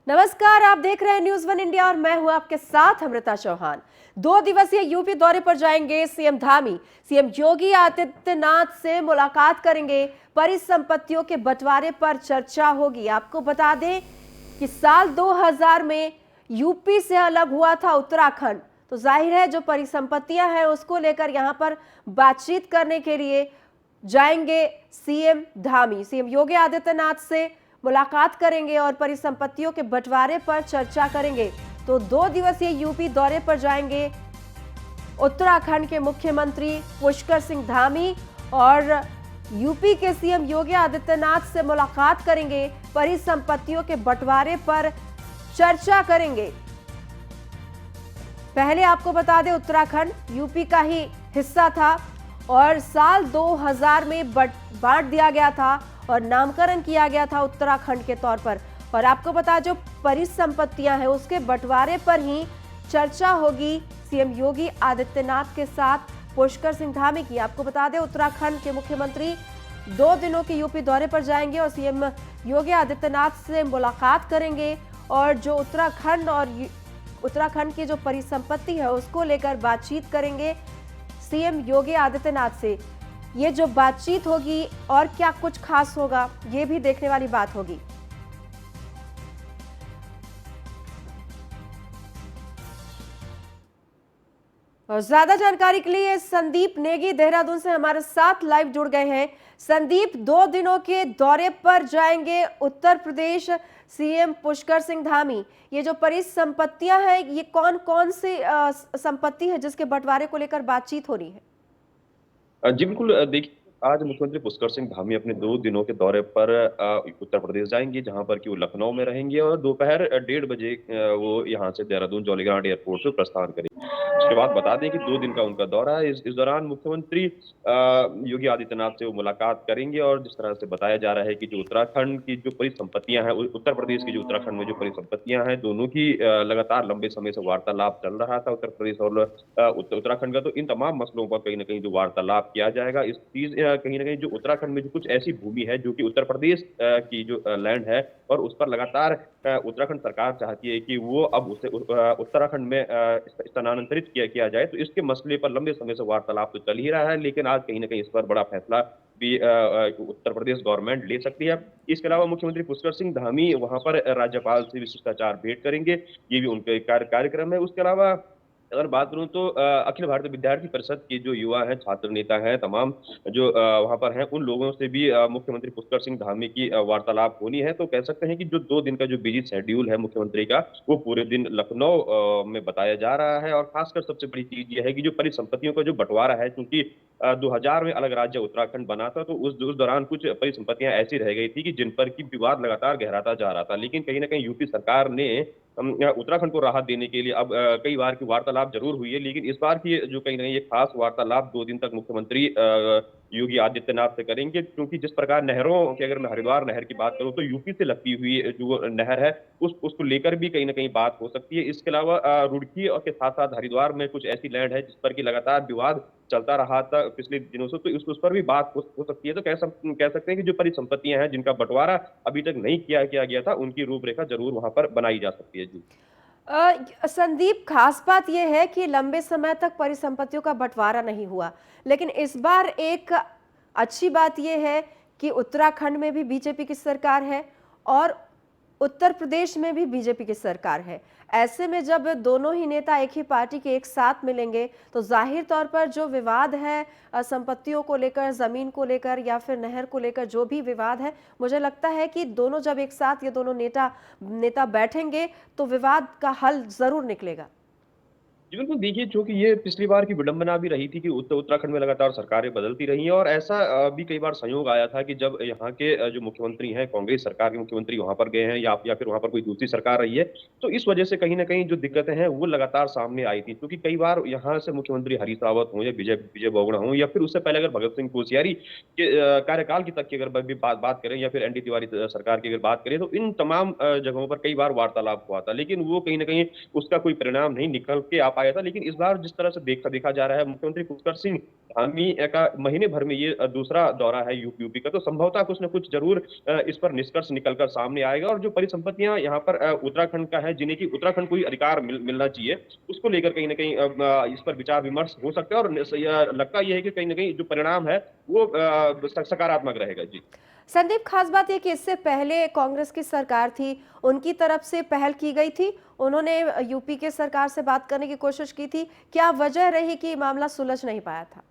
नमस्कार, आप देख रहे हैं न्यूज वन इंडिया और मैं हूं आपके साथ अमृता चौहान। 2 दिवसीय यूपी दौरे पर जाएंगे सीएम धामी। सीएम योगी आदित्यनाथ से मुलाकात करेंगे। परिसंपत्तियों के बंटवारे पर चर्चा होगी। आपको बता दें कि साल 2000 में यूपी से अलग हुआ था उत्तराखंड, तो जाहिर है जो परिसंपत्तियां हैं उसको लेकर यहां पर बातचीत करने के लिए जाएंगे सीएम धामी। सीएम योगी आदित्यनाथ से मुलाकात करेंगे और परिसंपत्तियों के बंटवारे पर चर्चा करेंगे। तो 2 दिवसीय यूपी दौरे पर जाएंगे उत्तराखंड के मुख्यमंत्री पुष्कर सिंह धामी और यूपी के सीएम योगी आदित्यनाथ से मुलाकात करेंगे। परिसंपत्तियों के बंटवारे पर चर्चा करेंगे। पहले आपको बता दें उत्तराखंड यूपी का ही हिस्सा था और साल 2000 में बांट दिया गया था और नामकरण किया गया था उत्तराखंड के तौर पर। और आपको बता जो परिसंपत्तियां हैं उसके बंटवारे पर ही चर्चा होगी सीएम योगी आदित्यनाथ के साथ पुष्कर सिंह धामी की। आपको बता दें उत्तराखंड के मुख्यमंत्री 2 दिनों के यूपी दौरे पर जाएंगे और सीएम योगी आदित्यनाथ से मुलाकात करेंगे और जो उत्तराखंड की जो परिसंपत्ति है उसको लेकर बातचीत करेंगे सीएम योगी आदित्यनाथ से। ये जो बातचीत होगी और क्या कुछ खास होगा ये भी देखने वाली बात होगी। और ज्यादा जानकारी के लिए संदीप नेगी देहरादून से हमारे साथ लाइव जुड़ गए हैं। संदीप, 2 दिनों के दौरे पर जाएंगे उत्तर प्रदेश सीएम पुष्कर सिंह धामी। ये जो परिसंपत्तियां हैं ये कौन कौन सी संपत्ति है जिसके बंटवारे को लेकर बातचीत हो रही है? जी बिल्कुल। देखिए, आज मुख्यमंत्री पुष्कर सिंह धामी अपने 2 दिनों के दौरे पर उत्तर प्रदेश जाएंगे, जहां पर कि वो लखनऊ में रहेंगे और दोपहर 1:30 बजे वो यहां से देहरादून जौलीग्रांट एयरपोर्ट से प्रस्थान करेंगे। उसके बाद बता दें कि 2 दिन का उनका दौरा है। इस दौरान मुख्यमंत्री योगी आदित्यनाथ से वो मुलाकात करेंगे और जिस तरह से बताया जा रहा है कि जो उत्तराखंड की जो परिसंपत्तियां हैं, उत्तर प्रदेश की जो उत्तराखंड में जो परिसंपत्तियां हैं, दोनों की लगातार लंबे समय से वार्तालाप चल रहा था उत्तर प्रदेश और उत्तराखंड का। तो इन तमाम मसलों पर कहीं ना कहीं जो वार्तालाप किया जाएगा। इस चीज कहीं ना कहीं जो उत्तराखंड में जो कुछ ऐसी भूमि है जो कि उत्तर प्रदेश की जो लैंड है और उस पर लगातार उत्तराखंड सरकार चाहती है कि वो अब उसे उत्तराखंड में स्थानांतरित किया जाए। तो इसके मसले पर लंबे समय से वार्तालाप तो चल ही रहा है, लेकिन आज कहीं ना कहीं इस पर बड़ा फैसला भी उत्तर प्रदेश गवर्नमेंट ले सकती है। इसके अलावा मुख्यमंत्री पुष्कर सिंह धामी वहां पर राज्यपाल से भी शिष्टाचार भेंट करेंगे। ये भी उनका एक कार्यक्रम है। उसके अलावा अगर बात करूं तो अखिल भारतीय विद्यार्थी परिषद के जो युवा हैं, छात्र नेता हैं, तमाम जो वहां पर हैं, उन लोगों से भी मुख्यमंत्री पुष्कर सिंह धामी की वार्तालाप होनी है। तो कह सकते हैं कि जो 2 दिन का जो बिजी शेड्यूल है मुख्यमंत्री का, वो पूरे दिन लखनऊ में बताया जा रहा है। और खासकर सबसे बड़ी चीज ये है कि जो परिसंपत्तियों का जो बंटवारा है, क्योंकि 2000 में अलग राज्य उत्तराखंड बना था, तो उस दौरान कुछ परिसंपत्तियां ऐसी रह गई थी कि जिन पर की विवाद लगातार गहराता जा रहा था। लेकिन कहीं ना कहीं यूपी सरकार ने उत्तराखंड को राहत देने के लिए अब कई बार की वार्तालाप जरूर हुई है, लेकिन इस बार की जो कहीं ना कहीं ये खास वार्तालाप 2 दिन तक मुख्यमंत्री योगी आदित्यनाथ से करेंगे। क्योंकि जिस प्रकार नहरों की, अगर मैं हरिद्वार नहर की बात करूं, तो यूपी से लगती हुई जो नहर है उसको लेकर भी कहीं ना कहीं बात हो सकती है। इसके अलावा रुड़की और के साथ साथ हरिद्वार में कुछ ऐसी लैंड है जिस पर की लगातार विवाद चलता रहा था पिछले दिनों से, तो उस पर भी बात हो सकती है। तो कह सकते हैं कि जो परिसंपत्तियां हैं जिनका बंटवारा अभी तक नहीं किया गया था, उनकी रूपरेखा जरूर वहां पर बनाई जा सकती है। जी। संदीप, खास बात यह है कि लंबे समय तक परिसंपत्तियों का बंटवारा नहीं हुआ, लेकिन इस बार एक अच्छी बात यह है कि उत्तराखंड में भी बीजेपी की सरकार है और उत्तर प्रदेश में भी बीजेपी की सरकार है। ऐसे में जब दोनों ही नेता एक ही पार्टी के एक साथ मिलेंगे तो जाहिर तौर पर जो विवाद है संपत्तियों को लेकर, जमीन को लेकर या फिर नहर को लेकर जो भी विवाद है, मुझे लगता है कि दोनों जब एक साथ ये दोनों नेता बैठेंगे तो विवाद का हल जरूर निकलेगा। जी बिल्कुल। देखिए, चूंकि ये पिछली बार की विडंबना भी रही थी कि उत्तराखंड में लगातार सरकारें बदलती रही हैं और ऐसा भी कई बार संयोग आया था कि जब यहाँ के जो मुख्यमंत्री हैं, कांग्रेस सरकार के मुख्यमंत्री वहां पर गए हैं या फिर वहां पर कोई दूसरी सरकार रही है, तो इस वजह से कहीं ना कहीं जो दिक्कतें हैं वो लगातार सामने आई थी। क्योंकि कई बार यहाँ से मुख्यमंत्री हरीश रावत हों या विजय विजय बोगड़ा हों या फिर उससे पहले अगर भगत सिंह कोश्यारी के कार्यकाल की तक की अगर भी बात करें या फिर एनडी तिवारी सरकार की अगर बात करें, तो इन तमाम जगहों पर कई बार वार्तालाप हुआ था, लेकिन वो कहीं ना कहीं उसका कोई परिणाम नहीं निकल के आ पाया था। लेकिन इस बार जिस तरह से देखा देखा जा रहा है, मुख्यमंत्री पुष्कर सिंह धामी का महीने भर में ये दूसरा दौरा है यूपी का, तो संभवतः कुछ न कुछ ज़रूर इस पर निष्कर्ष निकल कर सामने आएगा और जो परिसंपत्तियाँ यहाँ पर उत्तराखंड का है, जिन्हें कि उत्तराखंड को ही अधिकार मिलना चाहिए, उसको लेकर कहीं न कहीं इस पर विचार-विमर्श हो सकता है और लगता ये है कि कहीं न कहीं जो परिणाम है, वो सकारात्मक रहेगा। जी। संदीप, खास बात ये कि इससे पहले कांग्रेस की सरकार थी, उनकी तरफ से पहल की गई थी, उन्होंने यूपी के सरकार से बात करने की कोशिश की थी। क्या वजह रही कि मामला सुलझ नहीं पाया था?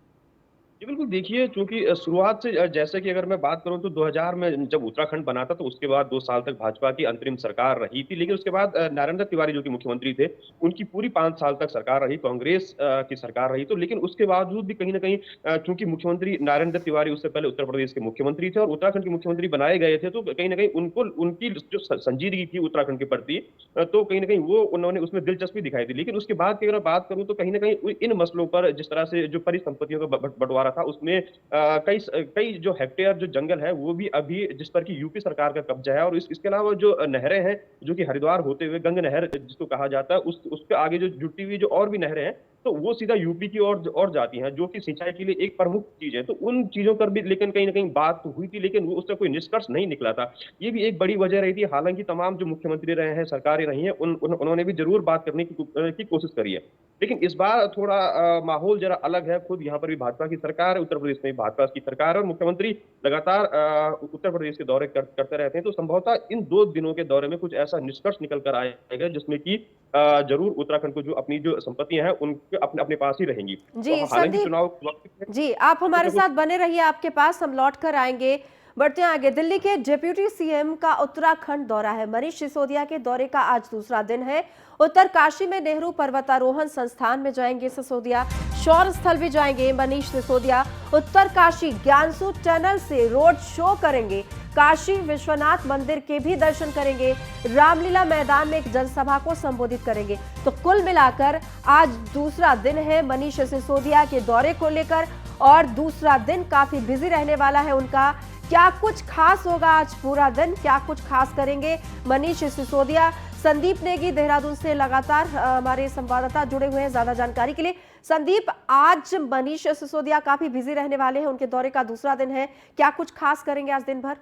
जी, बिल्कुल देखिए, चूँकि शुरुआत से जैसे कि अगर मैं बात करूँ तो 2000 में जब उत्तराखंड बना था, तो उसके बाद 2 साल तक भाजपा की अंतरिम सरकार रही थी। लेकिन उसके बाद नरेंद्र तिवारी जो कि मुख्यमंत्री थे, उनकी पूरी 5 साल तक सरकार रही, कांग्रेस की सरकार रही। तो लेकिन उसके बावजूद भी कहीं न कहीं चूँकि मुख्यमंत्री नरेंद्र तिवारी उससे पहले उत्तर प्रदेश के मुख्यमंत्री थे और उत्तराखंड के मुख्यमंत्री बनाए गए थे, तो कहीं न कहीं उनको उनकी जो संजीदगी थी उत्तराखंड के प्रति तो कहीं न कहीं वो उन्होंने उसमें दिलचस्पी दिखाई थी। लेकिन उसके बाद की अगर मैं बात करूँ तो कहीं न कहीं इन मसलों पर जिस तरह से जो परिसंपत्तियों का बँटवारा था उसमें कई जो हेक्टेयर जो जंगल है वो भी अभी जिस पर कि यूपी सरकार का कब्जा है और इसके अलावा जो नहरें हैं जो कि हरिद्वार होते हुए गंग नहर जिसको कहा जाता है उसके आगे जो जुटी हुई जो और भी नहरें हैं तो वो सीधा यूपी की ओर जाती हैं जो कि सिंचाई के लिए एक प्रमुख चीज है। तो उन चीजों पर भी लेकिन कहीं न कहीं बात तो हुई थी लेकिन वो उससे कोई निष्कर्ष नहीं निकला था। ये भी एक बड़ी वजह रही थी। हालाँकि तमाम जो मुख्यमंत्री रहे हैं, सरकारें रही हैं उन्होंने भी ज़रूर बात करने की कोशिश करी है। लेकिन इस बार थोड़ा माहौल ज़रा अलग है। खुद यहाँ पर भी भाजपा की सरकार है, उत्तर प्रदेश में भी भाजपा की सरकार है और मुख्यमंत्री लगातार उत्तर प्रदेश के दौरे करते रहते हैं। तो संभवतः इन 2 दिनों के दौरे में कुछ ऐसा निष्कर्ष निकल कर आएगा जिसमें कि ज़रूर उत्तराखंड को जो अपनी जो संपत्तियाँ हैं उनके अपने अपने पास ही रहेंगी। तो जी, हालाँकि संदीप। चुनाव वक़्त में जी, आप कुछ हमारे न कुछ साथ बने रहिए, आपके पास हम लौट कर आएंगे। बढ़ते हैं आगे। दिल्ली के डिप्यूटी सीएम का उत्तराखंड दौरा है। मनीष सिसोदिया के दौरे का आज दूसरा दिन है। उत्तरकाशी में नेहरू पर्वतारोहण संस्थान में जाएंगे सिसोदिया। शौर्य स्थल भी जाएंगे मनीष सिसोदिया। उत्तरकाशी ज्ञानसू टनल से रोड शो करेंगे। काशी विश्वनाथ मंदिर के भी दर्शन करेंगे। रामलीला मैदान में एक जनसभा को संबोधित करेंगे। तो कुल मिलाकर आज दूसरा दिन है मनीष सिसोदिया के दौरे को लेकर और दूसरा दिन काफी बिजी रहने वाला है उनका। क्या कुछ खास होगा आज पूरा दिन? क्या कुछ खास करेंगे मनीष सिसोदिया? संदीप नेगी देहरादून से लगातार हमारे संवाददाता जुड़े हुए हैं ज्यादा जानकारी के लिए। संदीप, आज मनीष सिसोदिया काफी बिजी रहने वाले हैं, उनके दौरे का दूसरा दिन है। क्या कुछ खास करेंगे आज दिन भर?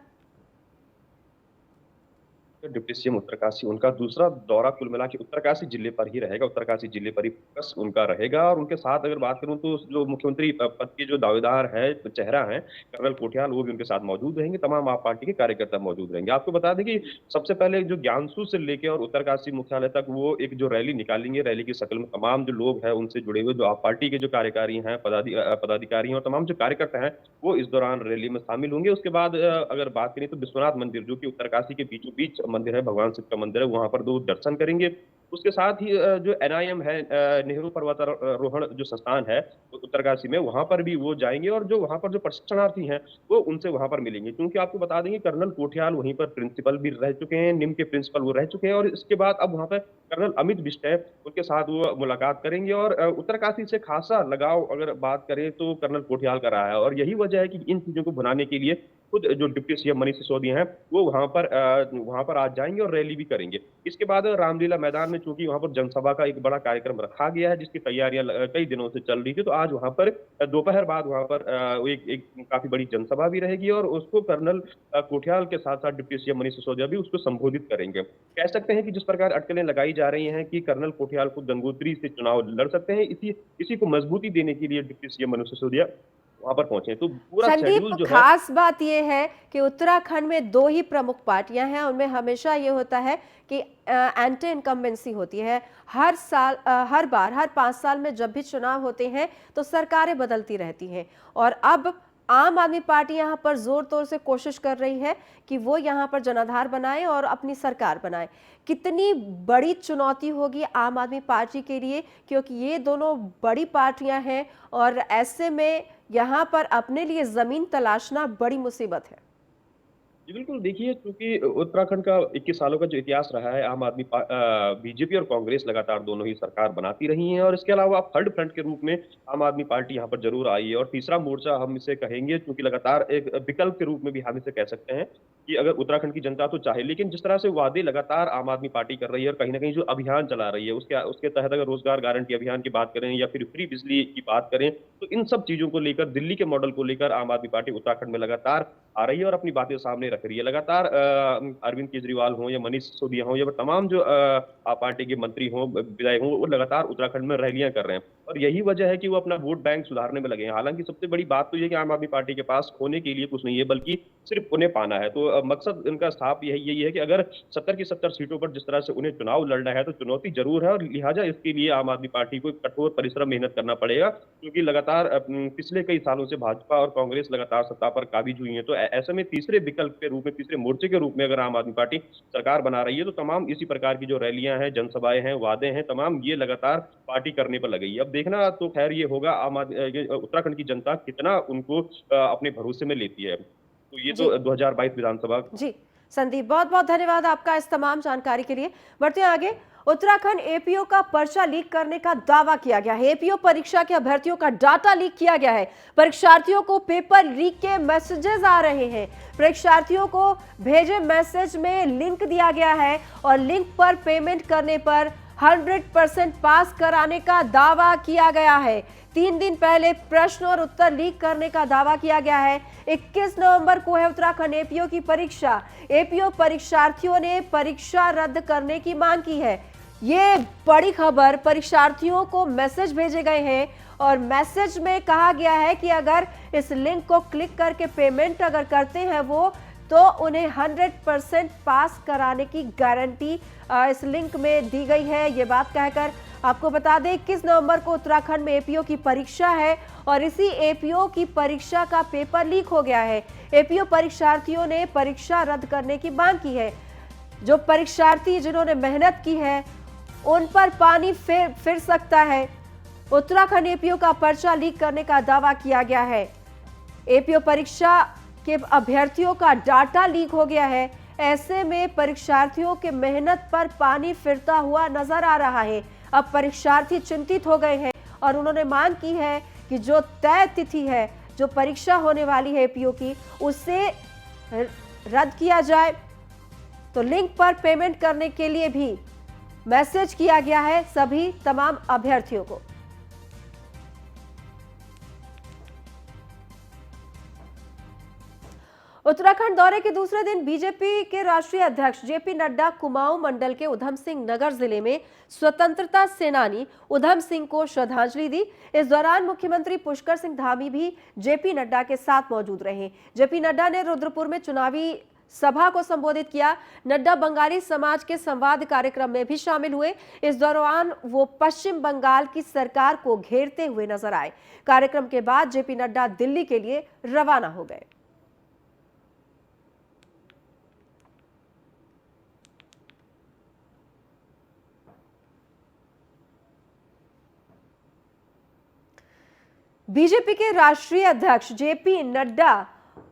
डिप्टी सीएम उत्तरकाशी उनका दूसरा दौरा कुल मिला के उत्तरकाशी जिले पर ही रहेगा। उत्तरकाशी जिले पर ही फोकस उनका रहेगा और उनके साथ अगर बात करूं तो जो मुख्यमंत्री पद के जो दावेदार है, चेहरा है, कर्नल कोठियाल वो भी उनके साथ मौजूद रहेंगे। तमाम आप पार्टी के कार्यकर्ता मौजूद रहेंगे। आपको बता दें कि सबसे पहले जो ज्ञानसू से लेके और उत्तरकाशी मुख्यालय तक वो एक जो रैली निकालेंगे, रैली की शक्ल में तमाम जो लोग हैं उनसे जुड़े हुए जो आप पार्टी के जो कार्यकारी हैं, पदाधिकारी हैं और तमाम जो कार्यकर्ता हैं, वो इस दौरान रैली में शामिल होंगे। उसके बाद अगर बात करें तो विश्वनाथ मंदिर जो कि उत्तरकाशी के बीचों-बीच मंदिर है, भगवान शिव का मंदिर है, वहाँ पर 2 दर्शन करेंगे। उसके साथ ही जो एनआईएम है नेहरू पर्वतारोहण जो संस्थान है उत्तरकाशी में, वहाँ पर भी वो जाएँगे और जो वहाँ पर जो प्रशिक्षणार्थी हैं, वो उनसे वहाँ पर मिलेंगे। क्योंकि आपको बता दें कि कर्नल कोठियाल वहीं पर प्रिंसिपल भी रह चुके हैं, निम के प्रिंसिपल वो रह चुके हैं और इसके बाद अब वहाँ पे कर्नल अमित बिष्ट है, उनके साथ वो मुलाकात करेंगे और उत्तरकाशी से खासा लगाव अगर बात करें तो कर्नल कोठियाल का रहा है और यही वजह है कि इन चीज़ों को भुनाने के लिए खुद जो डिप्टी सीएम मनीष सिसोदिया हैं, वो वहाँ पर आज जाएँगे और रैली भी करेंगे। इसके बाद रामलीला मैदान में चूँकि वहाँ पर जनसभा का एक बड़ा कार्यक्रम रखा गया है, जिसकी तैयारियाँ कई दिनों से चल रही थी, तो आज वहाँ पर दोपहर बाद वहाँ पर एक एक काफ़ी बड़ी जनसभा भी रहेगी और उसको कर्नल कोठियाल के साथ-साथ डिप्टी सीएम मनीष सिसोदिया भी उसको संबोधित करेंगे। कह सकते हैं कि जिस प्रकार अटकलें लगाई जा रही हैं कि कर्नल कोठियाल खुद गंगोत्री से चुनाव लड़ सकते हैं, इसी को मजबूती देने के लिए डिप्टी सीएम मनीष सिसोदिया वहाँ पर पहुँचे। तो पूरा संदीप, शेड्यूल जो है खास बात यह है कि उत्तराखंड में 2 ही प्रमुख पार्टियां हैं। उनमें हमेशा ये होता है कि एंटी इनकम्बेंसी होती है। हर साल हर बार हर 5 साल में जब भी चुनाव होते हैं तो सरकारें बदलती रहती हैं और अब आम आदमी पार्टी यहाँ पर जोर तौर से कोशिश कर रही है कि वो यहाँ पर जनाधार बनाए और अपनी सरकार बनाए। कितनी बड़ी चुनौती होगी आम आदमी पार्टी के लिए, क्योंकि ये दोनों बड़ी पार्टियां हैं और ऐसे में यहाँ पर अपने लिए जमीन तलाशना बड़ी मुसीबत है। जी, बिल्कुल देखिए चूँकि उत्तराखंड का 21 सालों का जो इतिहास रहा है, बीजेपी और कांग्रेस लगातार दोनों ही सरकार बनाती रही हैं और इसके अलावा थर्ड फ्रंट के रूप में आम आदमी पार्टी यहाँ पर ज़रूर आई है और तीसरा मोर्चा हम इसे कहेंगे क्योंकि लगातार एक विकल्प के रूप में भी हम इसे कह सकते हैं कि अगर उत्तराखंड की जनता तो चाहे, लेकिन जिस तरह से वादे लगातार आम आदमी पार्टी कर रही है और कहीं न कहीं जो अभियान चला रही है, उसके उसके तहत अगर रोज़गार गारंटी अभियान की बात करें या फिर फ्री बिजली की बात करें, तो इन सब चीज़ों को लेकर दिल्ली के मॉडल को लेकर आम आदमी पार्टी उत्तराखंड में लगातार आ रही है और अपनी बातें सामने रख रही है। लगातार अरविंद केजरीवाल हों या मनीष सिसोदिया हों या वो तमाम जो पार्टी के मंत्री हों, विधायक हों, वो लगातार उत्तराखंड में रैलियाँ कर रहे हैं और यही वजह है कि वो अपना वोट बैंक सुधारने में लगे हैं। हालाँकि सबसे बड़ी बात तो ये है कि आम आदमी पार्टी के पास खोने के लिए कुछ नहीं है, बल्कि सिर्फ़ उन्हें पाना है। तो मकसद इनका साफ यही है कि अगर 70 की 70 सीटों पर जिस तरह से उन्हें चुनाव लड़ना है, तो चुनौती ज़रूर है और लिहाज़ा इसके लिए आम आदमी पार्टी को कठोर परिश्रम, मेहनत करना पड़ेगा क्योंकि लगातार पिछले कई सालों से भाजपा और कांग्रेस लगातार सत्ता पर काबिज हुई हैं। तो ऐसे में तीसरे विकल्प के रूप में, तीसरे मोर्चे के रूप में अगर आम आदमी पार्टी सरकार बना रही है, तो तमाम इसी प्रकार की जो रैलियाँ हैं, जनसभाएँ हैं, वादे हैं, तमाम ये लगातार पार्टी करने पर लग गई है। अब देखना तो ख़ैर ये होगा ये उत्तराखंड की जनता कितना उनको अपने भरोसे में लेती है। तो ये जी तो 2022 विधानसभा। जी संदीप, बहुत बहुत धन्यवाद आपका इस तमाम जानकारी के लिए। बढ़ते हैं आगे। उत्तराखंड एपीओ का पर्चा लीक करने का दावा किया गया है। एपीओ परीक्षा के अभ्यर्थियों का डाटा लीक किया गया है। परीक्षार्थियों को पेपर लीक के मैसेजेस आ रहे हैं। परीक्षार्थियों को भेजे मैसेज में लिंक दिया गया है और लिंक पर पेमेंट करने पर 100% पास कराने का दावा किया गया है। 3 दिन पहले प्रश्न और उत्तर लीक करने का दावा किया गया है। 21 नवंबर को है उत्तराखंड एपीओ की परीक्षा। एपीओ परीक्षार्थियों ने परीक्षा रद्द करने की मांग की है। ये बड़ी खबर, परीक्षार्थियों को मैसेज भेजे गए हैं और मैसेज में कहा गया है कि अगर इस लिंक को क्लिक करके पेमेंट अगर करते हैं वो, तो उन्हें 100% पास कराने की गारंटी इस लिंक में दी गई है। ये बात कहकर आपको बता दें 21 नवंबर को उत्तराखंड में एपीओ की परीक्षा है और इसी एपीओ की परीक्षा का पेपर लीक हो गया है। एपीओ परीक्षार्थियों ने परीक्षा रद्द करने की मांग की है। जो परीक्षार्थी जिन्होंने मेहनत की है उन पर पानी फिर सकता है। उत्तराखंड एपीओ का पर्चा लीक करने का दावा किया गया है। एपीओ परीक्षा के अभ्यर्थियों का डाटा लीक हो गया है। ऐसे में परीक्षार्थियों के मेहनत पर पानी फिरता हुआ नजर आ रहा है। अब परीक्षार्थी चिंतित हो गए हैं और उन्होंने मांग की है कि जो तय तिथि है, जो परीक्षा होने वाली है एपीओ की, उसे रद्द किया जाए। तो लिंक पर पेमेंट करने के लिए भी मैसेज किया गया है सभी तमाम अभ्यर्थियों को। उत्तराखंड दौरे के दूसरे दिन बीजेपी के राष्ट्रीय अध्यक्ष जेपी नड्डा कुमाऊं मंडल के उधम सिंह नगर जिले में स्वतंत्रता सेनानी उधम सिंह को श्रद्धांजलि दी। इस दौरान मुख्यमंत्री पुष्कर सिंह धामी भी जेपी नड्डा के साथ मौजूद रहे। जेपी नड्डा ने रुद्रपुर में चुनावी सभा को संबोधित किया। नड्डा बंगाली समाज के संवाद कार्यक्रम में भी शामिल हुए। इस दौरान वो पश्चिम बंगाल की सरकार को घेरते हुए नजर आए। कार्यक्रम के बाद जेपी नड्डा दिल्ली के लिए रवाना हो गए। बीजेपी के राष्ट्रीय अध्यक्ष जेपी नड्डा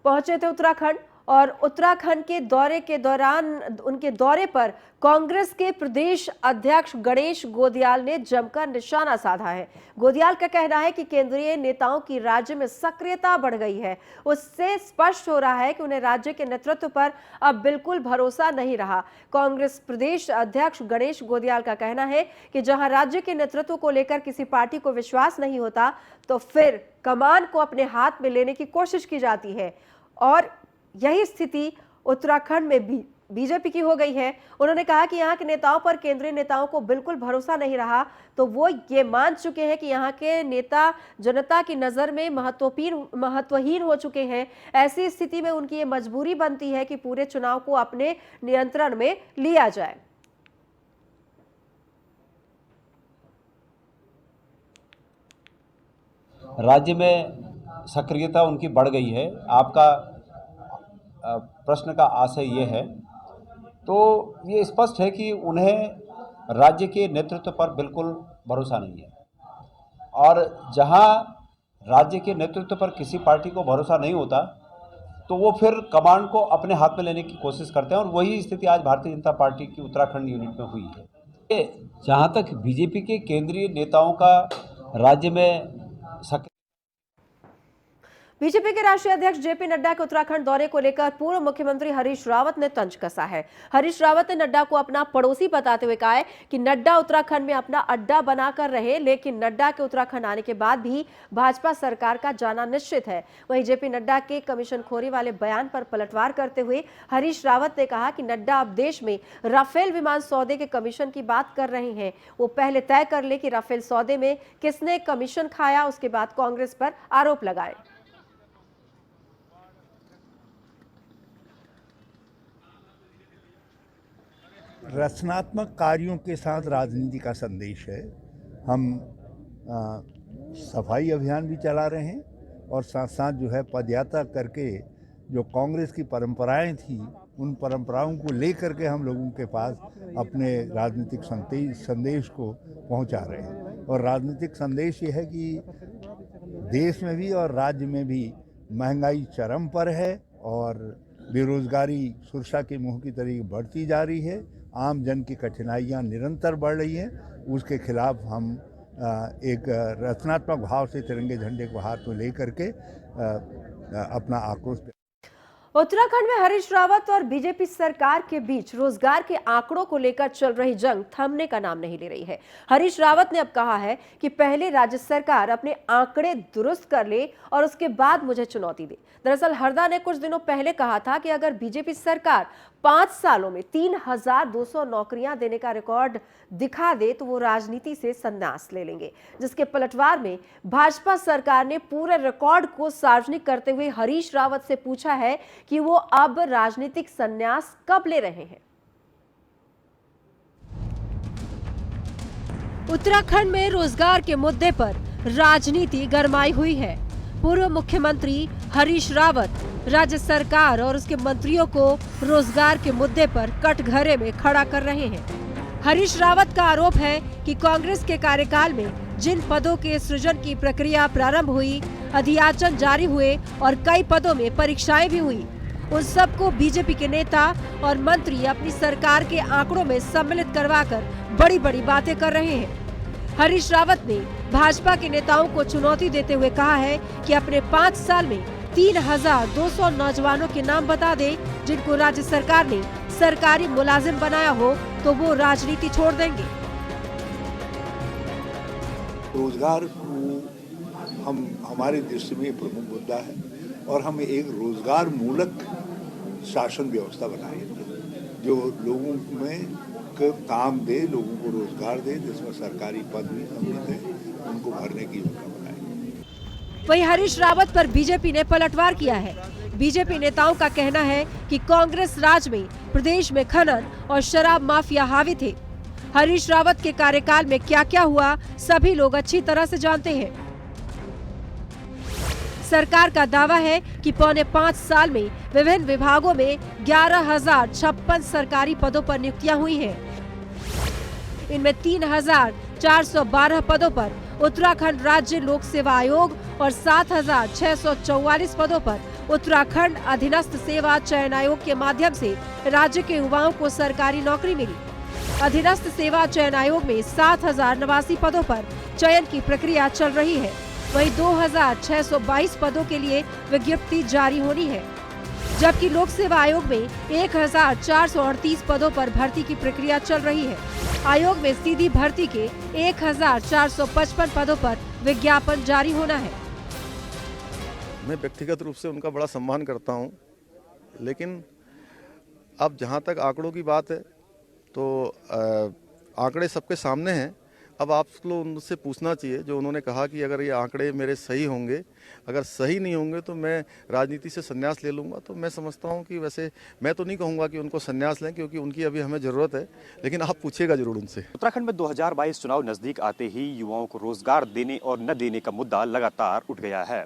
पहुंचे थे उत्तराखंड और उत्तराखंड के दौरान उनके दौरे पर कांग्रेस के प्रदेश अध्यक्ष गणेश गोदियाल ने जमकर निशाना साधा है। गोदियाल का कहना है कि केंद्रीय नेताओं की राज्य में सक्रियता बढ़ गई है। उससे स्पष्ट हो रहा है कि उन्हें राज्य के नेतृत्व पर अब बिल्कुल भरोसा नहीं रहा। कांग्रेस प्रदेश अध्यक्ष गणेश गोदियाल का कहना है कि जहां राज्य के नेतृत्व को लेकर किसी पार्टी को विश्वास नहीं होता, तो फिर कमान को अपने हाथ में लेने की कोशिश की जाती है और यही स्थिति उत्तराखंड में भी बीजेपी की हो गई है। उन्होंने कहा कि यहाँ के नेताओं पर केंद्रीय नेताओं को बिल्कुल भरोसा नहीं रहा, तो वो ये मान चुके हैं कि यहाँ के नेता जनता की नजर में महत्वहीन हो चुके हैं। ऐसी स्थिति में उनकी ये मजबूरी बनती है कि पूरे चुनाव को अपने नियंत्रण में लिया जाए। राज्य में सक्रियता उनकी बढ़ गई है। आपका प्रश्न का आशय ये है, तो ये स्पष्ट है कि उन्हें राज्य के नेतृत्व पर बिल्कुल भरोसा नहीं है और जहां राज्य के नेतृत्व पर किसी पार्टी को भरोसा नहीं होता, तो वो फिर कमांड को अपने हाथ में लेने की कोशिश करते हैं, और वही स्थिति आज भारतीय जनता पार्टी की उत्तराखंड यूनिट में हुई है। जहाँ तक बीजेपी के केंद्रीय नेताओं का राज्य में बीजेपी के राष्ट्रीय अध्यक्ष जेपी नड्डा के उत्तराखंड दौरे को लेकर पूर्व मुख्यमंत्री हरीश रावत ने तंज कसा है। हरीश रावत ने नड्डा को अपना पड़ोसी बताते हुए कहा है कि नड्डा उत्तराखंड में अपना अड्डा बनाकर रहे, लेकिन नड्डा के उत्तराखंड आने के बाद भी भाजपा सरकार का जाना निश्चित है। वहीं जेपी नड्डा के कमीशनखोरी वाले बयान पर पलटवार करते हुए हरीश रावत ने कहा कि नड्डा अब देश में राफेल विमान सौदे के कमीशन की बात कर रहे हैं। वो पहले तय कर ले कि राफेल सौदे में किसने कमीशन खाया, उसके बाद कांग्रेस पर आरोप लगाए। रचनात्मक कार्यों के साथ राजनीति का संदेश है। हम सफाई अभियान भी चला रहे हैं और साथ साथ जो है पदयात्रा करके जो कांग्रेस की परंपराएं थी उन परंपराओं को लेकर के हम लोगों के पास अपने राजनीतिक संदेश को पहुंचा रहे हैं। और राजनीतिक संदेश ये है कि देश में भी और राज्य में भी महंगाई चरम पर है और बेरोजगारी सुरक्षा के मुंह की तरीके बढ़ती जा रही है। आम जन की कठिनाइयां निरंतर बढ़ रही हैं। उसके खिलाफ हम एक रचनात्मक भाव से तिरंगे झंडे को हाथ में लेकर के अपना आक्रोश। उत्तराखंड में हरीश रावत और बीजेपी सरकार के बीच रोजगार के आंकड़ों को लेकर चल रही जंग थमने का नाम नहीं ले रही है। हरीश रावत ने अब कहा है कि पहले राज्य सरकार अपने आंकड़े दुरुस्त कर ले और उसके बाद मुझे चुनौती दे। दरअसल हरदा ने कुछ दिनों पहले कहा था कि अगर बीजेपी सरकार 5 सालों में 3,200 नौकरियां देने का रिकॉर्ड दिखा दे तो वो राजनीति से संन्यास ले लेंगे, जिसके पलटवार में भाजपा सरकार ने पूरे रिकॉर्ड को सार्वजनिक करते हुए हरीश रावत से पूछा है कि वो अब राजनीतिक संन्यास कब ले रहे हैं। उत्तराखंड में रोजगार के मुद्दे पर राजनीति गरमाई हुई है। पूर्व मुख्यमंत्री हरीश रावत राज्य सरकार और उसके मंत्रियों को रोजगार के मुद्दे पर कटघरे में खड़ा कर रहे हैं। हरीश रावत का आरोप है कि कांग्रेस के कार्यकाल में जिन पदों के सृजन की प्रक्रिया प्रारंभ हुई, अधियाचन जारी हुए और कई पदों में परीक्षाएं भी हुई, उन सबको बीजेपी के नेता और मंत्री अपनी सरकार के आंकड़ों में सम्मिलित करवाकर बड़ी बड़ी बातें कर रहे हैं। हरीश रावत ने भाजपा के नेताओं को चुनौती देते हुए कहा है कि अपने 5 साल में 3,200 नौजवानों के नाम बता दे जिनको राज्य सरकार ने सरकारी मुलाजिम बनाया हो तो वो राजनीति छोड़ देंगे। रोजगार हमारे दृष्टि में प्रमुख मुद्दा है और हम एक रोजगार मूलक शासन व्यवस्था बनाएंगे जो लोगों में काम दे, लोगों को रोजगार दे, जिसमें सरकारी पद भी सम्मिलित है, उनको भरने की योजना बनाएंगे। वहीं हरीश रावत पर बीजेपी ने पलटवार किया है। बीजेपी नेताओं का कहना है कि कांग्रेस राज में प्रदेश में खनन और शराब माफिया हावी थे। हरीश रावत के कार्यकाल में क्या क्या हुआ सभी लोग अच्छी तरह से जानते हैं। सरकार का दावा है कि पौने 5 साल में विभिन्न विभागों में 11,056 सरकारी पदों पर नियुक्तियां हुई हैं। इनमें 3,412 पदों पर उत्तराखंड राज्य लोक सेवा आयोग और 7,644 पदों पर उत्तराखंड अधीनस्थ सेवा चयन आयोग के माध्यम से राज्य के युवाओं को सरकारी नौकरी मिली। अधीनस्थ सेवा चयन आयोग में 7,089 पदों पर चयन की प्रक्रिया चल रही है। वहीं 2,622 पदों के लिए विज्ञप्ति जारी होनी है, जबकि लोक सेवा आयोग में 1,438 पदों पर भर्ती की प्रक्रिया चल रही है। आयोग में सीधी भर्ती के 1,455 पदों पर विज्ञापन जारी होना है। मैं व्यक्तिगत रूप से उनका बड़ा सम्मान करता हूं, लेकिन अब जहां तक आंकड़ों की बात है तो आंकड़े सबके सामने हैं। अब आप लोग उनसे पूछना चाहिए जो उन्होंने कहा कि अगर ये आंकड़े मेरे सही होंगे, अगर सही नहीं होंगे तो मैं राजनीति से संन्यास ले लूँगा। तो मैं समझता हूँ कि वैसे मैं तो नहीं कहूँगा कि उनको संन्यास लें, क्योंकि उनकी अभी हमें ज़रूरत है, लेकिन आप पूछिएगा जरूर उनसे। उत्तराखंड में 2022 चुनाव नजदीक आते ही युवाओं को रोजगार देने और न देने का मुद्दा लगातार उठ गया है।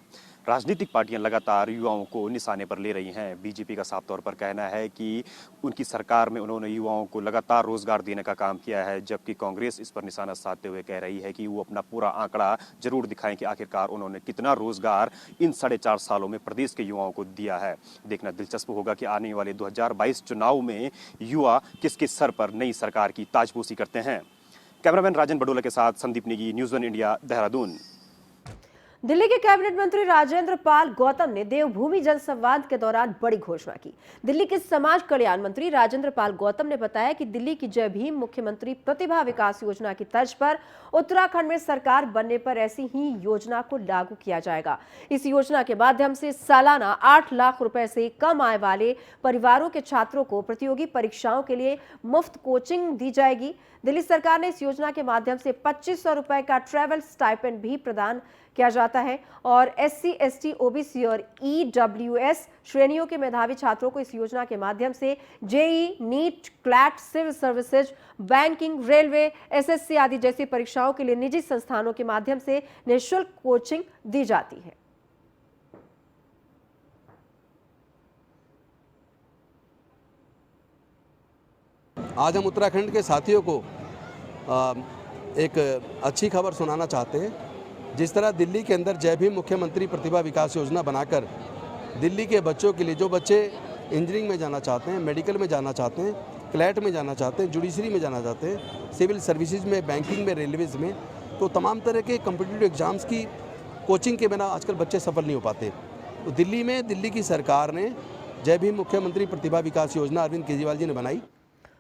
राजनीतिक पार्टियां लगातार युवाओं को निशाने पर ले रही हैं। बीजेपी का साफ तौर पर कहना है कि उनकी सरकार में उन्होंने युवाओं को लगातार रोजगार देने का काम किया है, जबकि कांग्रेस इस पर निशाना साधते हुए कह रही है कि वो अपना पूरा आंकड़ा जरूर दिखाएं कि आखिरकार उन्होंने कितना रोजगार इन 4.5 सालों में प्रदेश के युवाओं को दिया है। देखना दिलचस्प होगा कि आने वाले 2022 चुनाव में युवा किसके सर पर नई सरकार की ताजपोशी करते हैं। कैमरामैन राजन बडोला के साथ संदीप नेगी, न्यूज़ 1 इंडिया, देहरादून। दिल्ली के कैबिनेट मंत्री राजेंद्र पाल गौतम ने देवभूमि जनसंवाद के दौरान बड़ी घोषणा की। दिल्ली के समाज कल्याण मंत्री राजेंद्र पाल गौतम ने बताया कि दिल्ली की जय भीम मुख्यमंत्री प्रतिभा विकास योजना की तर्ज पर उत्तराखंड में सरकार बनने पर ऐसी ही योजना को लागू किया जाएगा। इस योजना के माध्यम से सालाना 8 लाख रुपए से कम आय वाले परिवारों के छात्रों को प्रतियोगी परीक्षाओं के लिए मुफ्त कोचिंग दी जाएगी। दिल्ली सरकार ने इस योजना के माध्यम से 2500 रुपए का ट्रैवल स्टाइपेंड भी प्रदान किया जाता है और SC, ST, OBC और EWS श्रेणियों के मेधावी छात्रों को इस योजना के माध्यम से JEE, NEET, CLAT, civil services, banking, railway, SSC आदि जैसी परीक्षाओं के लिए निजी संस्थानों के माध्यम से निःशुल्क कोचिंग दी जाती है। आज हम उत्तराखंड के साथियों को एक अच्छी खबर सुनाना चाहते हैं। जिस तरह दिल्ली के अंदर जय भीम मुख्यमंत्री प्रतिभा विकास योजना बनाकर दिल्ली के बच्चों के लिए, जो बच्चे इंजीनियरिंग में जाना चाहते हैं, मेडिकल में जाना चाहते हैं, क्लैट में जाना चाहते हैं, जुडिशरी में जाना चाहते हैं, सिविल सर्विसेज में, बैंकिंग में, रेलवेज में, तो तमाम तरह के कॉम्पिटिटिव एग्जाम्स की कोचिंग के बिना आजकल बच्चे सफल नहीं हो पाते। तो दिल्ली में दिल्ली की सरकार ने जय भीम मुख्यमंत्री प्रतिभा विकास योजना अरविंद केजरीवाल जी ने बनाई।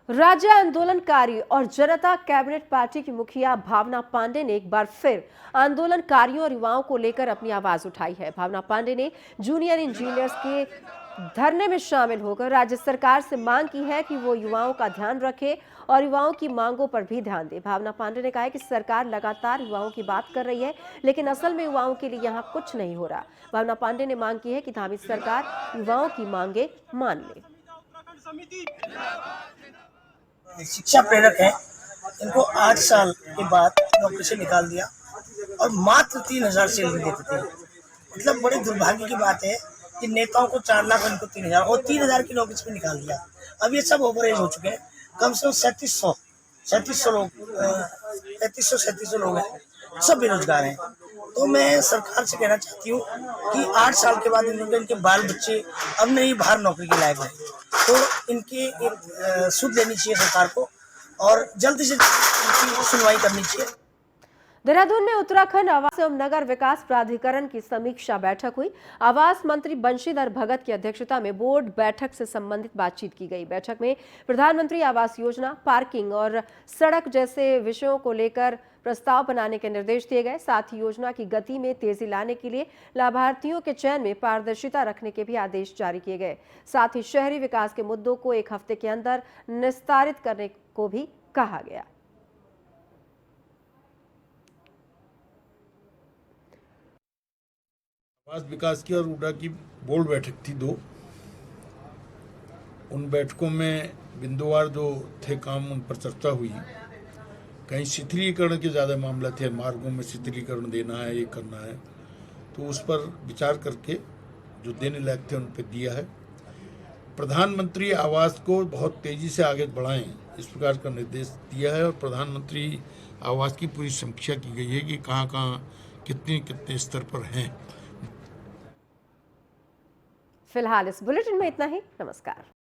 राज्य आंदोलनकारी और जनता कैबिनेट पार्टी की मुखिया भावना पांडे ने एक बार फिर आंदोलनकारियों और युवाओं को लेकर अपनी आवाज उठाई है। भावना पांडे ने जूनियर इंजीनियर्स के धरने में शामिल होकर राज्य सरकार से मांग की है कि वो युवाओं का ध्यान रखे और युवाओं की मांगों पर भी ध्यान दे। भावना पांडे ने कहा है कि सरकार लगातार युवाओं की बात कर रही है, लेकिन असल में युवाओं के लिए यहाँ कुछ नहीं हो रहा। भावना पांडे ने मांग की है कि धामी सरकार युवाओं की मांगे मान ले। शिक्षा प्रेरक है, इनको 8 साल के बाद नौकरी से निकाल दिया और मात्र 3000 सैलरी देते थे। मतलब बड़े दुर्भाग्य की बात है कि नेताओं को 4 लाख, इनको 3000 और 3000 की नौकरी से निकाल दिया। अब ये सब ओवर एज हो चुके हैं। कम से कम 3700 लोग 3700 लोग हैं, सब बेरोजगार हैं। तो मैं सरकार से कहना चाहती हूँ कि 8 साल के बाद इनके बाल बच्चे अब नहीं बाहर नौकरी के लायक हैं, तो इनकी सुध लेनी चाहिए सरकार को और जल्दी से इनकी सुनवाई करनी चाहिए। देहरादून में उत्तराखंड आवास एवं नगर विकास प्राधिकरण की समीक्षा बैठक हुई। आवास मंत्री बंशीधर भगत की अध्यक्षता में बोर्ड बैठक से संबंधित बातचीत की गई। बैठक में प्रधानमंत्री आवास योजना, पार्किंग और सड़क जैसे विषयों को लेकर प्रस्ताव बनाने के निर्देश दिए गए। साथ ही योजना की गति में तेजी लाने के लिए लाभार्थियों के चयन में पारदर्शिता रखने के भी आदेश जारी किए गए। साथ ही शहरी विकास के मुद्दों को 1 हफ्ते के अंदर निस्तारित करने को भी कहा गया। आवास विकास की और उडा की बोर्ड बैठक थी 2। उन बैठकों में बिंदुवार जो थे काम, उन पर चर्चा हुई। कहीं शिथिलीकरण के ज़्यादा मामला थे, मार्गों में शिथिलीकरण देना है, ये करना है, तो उस पर विचार करके जो देने लायक थे उन पर दिया है। प्रधानमंत्री आवास को बहुत तेज़ी से आगे बढ़ाएं, इस प्रकार का निर्देश दिया है और प्रधानमंत्री आवास की पूरी समीक्षा की गई है कि कहाँ कहाँ कितने स्तर पर हैं। फिलहाल इस बुलेटिन में इतना ही। नमस्कार।